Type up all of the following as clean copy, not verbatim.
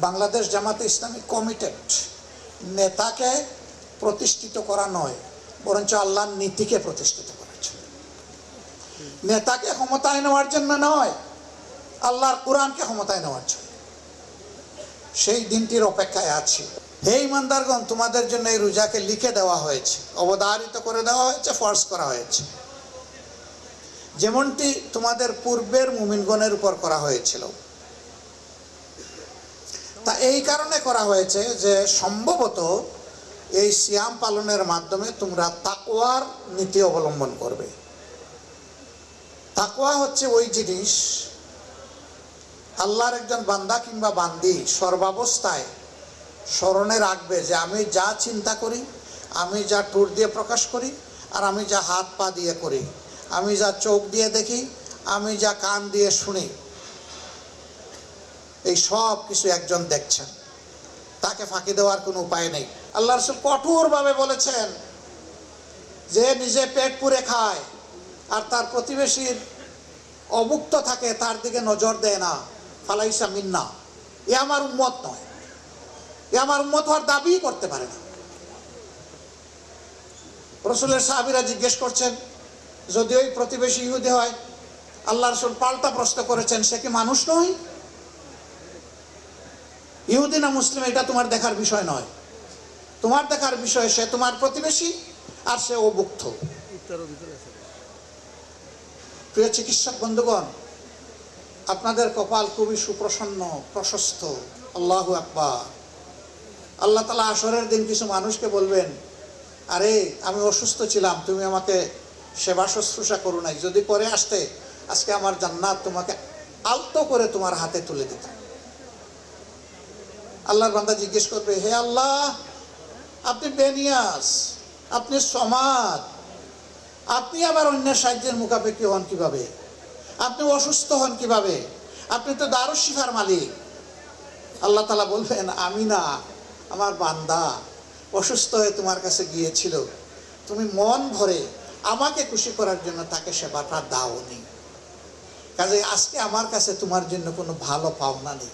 বাংলাদেশ জামাতে ইসলামী কমিটেড নেতাকে প্রতিষ্ঠিত করা নয়, বরঞ্চ আল্লাহর নীতিকে প্রতিষ্ঠিত করেছে। নেতাকে ক্ষমতায় নেওয়ার জন্য নয়, আল্লাহর কোরআনকে ক্ষমতায় নেওয়ার জন্য। সেই দিনটির অপেক্ষায় আছি। হে ইমানদারগণ, তোমাদের জন্য এই রোজাকে লিখে দেওয়া হয়েছে, অবধারিত করে দেওয়া হয়েছে, ফরজ করা হয়েছে, যেমনটি তোমাদের পূর্বের মুমিনগণের উপর করা হয়েছিল। তা এই কারণে করা হয়েছে যে সম্ভবত এই সিয়াম পালনের মাধ্যমে তোমরা তাকওয়ার নীতি অবলম্বন করবে। তাকওয়া হচ্ছে ওই জিনিস, আল্লাহর একজন বান্দা কিংবা বান্দি সর্বাবস্থায় স্মরণে রাখবে যে আমি যা চিন্তা করি, আমি যা ঠোঁট দিয়ে প্রকাশ করি, আর আমি যা হাত পা দিয়ে করি, আমি যা চোখ দিয়ে দেখি, আমি যা কান দিয়ে শুনি, এই সব কিছু একজন দেখছেন, তাকে ফাঁকি দেওয়ার কোনো উপায় নেই। আল্লাহ রাসূল কঠোরভাবে বলেছেন যে নিজে পেট পুরে খায় আর তার প্রতিবেশীর অভুক্ত থাকে, তার দিকে নজর দেয় না, ফালাইসা মিন্না, এ আমার উম্মত নয়, এ আমার উম্মত হওয়ার দাবি করতে পারে না। রাসূলের সাহাবীরা জিজ্ঞেস করছেন, যদি ওই প্রতিবেশী ইহুদি হয়, আল্লাহ রাসূল পাল্টা প্রশ্ন করেছেন, সে কি মানুষ নয়? ইহুদি না মুসলিম এটা তোমার দেখার বিষয় নয়, তোমার দেখার বিষয় সে তোমার প্রতিবেশী আর সে অভুক্ত। প্রিয় চিকিৎসক বন্ধুগণ, আপনাদের কপাল খুবই সুপ্রসন্ন, প্রশস্ত। আল্লাহু আকবার। আল্লাহ তাআলা আসরের দিন কিছু মানুষকে বলবেন, আরে আমি অসুস্থ ছিলাম, তুমি আমাকে সেবা শুশ্রূষা করো নাই, যদি করে আসতে আজকে আমার জান্নাত তোমাকে আলতো করে তোমার হাতে তুলে দিতাম। আল্লাহর বান্দা জিজ্ঞেস করবে, হে আল্লাহ, আপনি বেনিয়াস, আপনি সমাদ, আপনি আবার অন্যের সাহায্যের মুখাপেক্ষী হন কিভাবে? আপনি অসুস্থ হন কিভাবে? আপনি তো দারুশ শিফার মালিক। আল্লাহ তাআলা বলবেন, আমি না, আমার বান্দা অসুস্থ হয়ে তোমার কাছে গিয়েছিল, তুমি মন ভরে আমাকে খুশি করার জন্য তাকে সেবাটা দাওনি, কাজে আজকে আমার কাছে তোমার জন্য কোনো ভালো পাওনা নেই।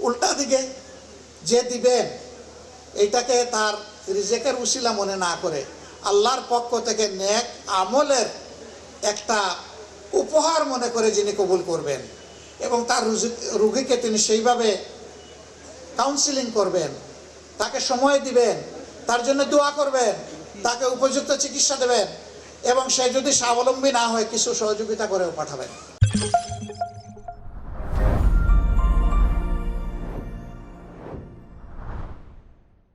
উল্টা দিকে যে দিবেন, এইটাকে তার রিজেকের উসিলা মনে না করে আল্লাহর পক্ষ থেকে নেক আমলের একটা উপহার মনে করে যিনি কবুল করবেন এবং তার রোগীকে তিনি সেইভাবে কাউন্সিলিং করবেন, তাকে সময় দিবেন, তার জন্য দোয়া করবেন, তাকে উপযুক্ত চিকিৎসা দেবেন এবং সে যদি স্বাবলম্বী না হয় কিছু সহযোগিতা করেও পাঠাবেন।